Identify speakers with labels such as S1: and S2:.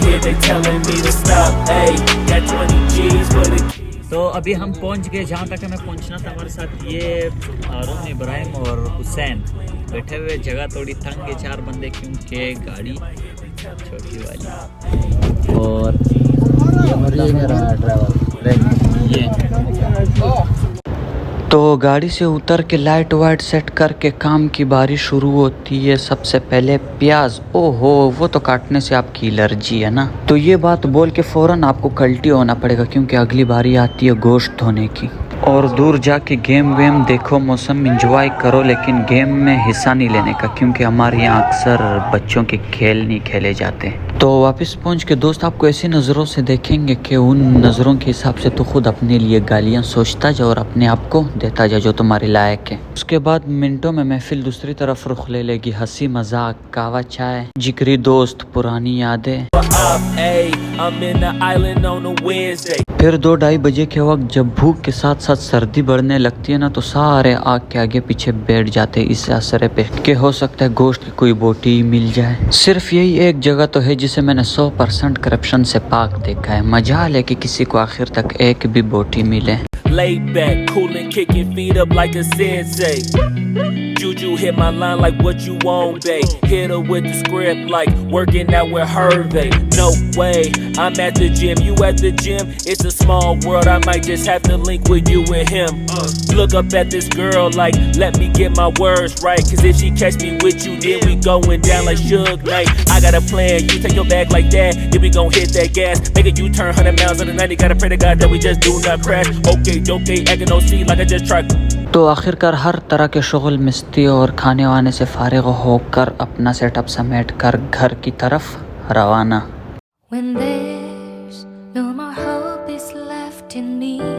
S1: here, they telling me to stop. Hey, got 20 G's for the keys.
S2: तो अभी हम पहुंच गए जहाँ तक हमें पहुंचना था। हमारे साथ ये हारून, इब्राहिम और हुसैन बैठे हुए। जगह थोड़ी तंग है, 4 बंदे क्योंकि गाड़ी छोटी वाली। और ये मेरा ड्राइवर ये। तो गाड़ी से उतर के लाइट वाइट सेट करके काम की बारी शुरू होती है। सबसे पहले प्याज, ओहो वो तो काटने से आपकी एलर्जी है ना, तो ये बात बोल के फ़ौरन आपको कल्टी होना पड़ेगा क्योंकि अगली बारी आती है गोश्त धोने की। और दूर जाके गेम वेम देखो, मौसम एंजॉय करो, लेकिन गेम में हिस्सा नहीं लेने का क्योंकि हमारे यहाँ अक्सर बच्चों के खेल नहीं खेले जाते। तो वापस पहुँच के दोस्त आपको ऐसी नज़रों से देखेंगे कि उन नज़रों के हिसाब से तो खुद अपने लिए गालियाँ सोचता जा और अपने आप को देता जा जो तुम्हारे लायक है। उसके बाद मिनटों में महफिल दूसरी तरफ रुख ले लेगी। हंसी मजाक, कावा चाय, जिक्री दोस्त, पुरानी यादें। फिर 2-2:30 बजे के वक्त जब भूख के साथ साथ सर्दी बढ़ने लगती है ना, तो सारे आग के आगे पीछे बैठ जाते इस आसरे पे कि हो सकता है गोश्त की कोई बोटी मिल जाए। सिर्फ यही एक जगह तो है जिसे मैंने 100% करप्शन से पाक देखा है। मजाल है कि किसी को आखिर तक एक भी बोटी मिले।
S1: Laid back, coolin', kicking feet up like a sensei. Juju hit my line like what you want, babe. Hit her with the script like working out with Hervey. No way, I'm at the gym, you at the gym. It's a small world, I might just have to link with you and him. Look up at this girl like, let me get my words right. Cause if she catch me with you, then we going down like Suge Knight. I got a plan, you take your bag like that, then we gon' hit that gas. Make a U-turn 100 miles on the 90, gotta pray to God that we just do not crash. Okay, acting no see like I just tried.
S2: तो आखिरकार हर तरह के शुगल मस्ती और खाने वाने से फारिग होकर अपना सेटअप समेट कर घर की तरफ रवाना।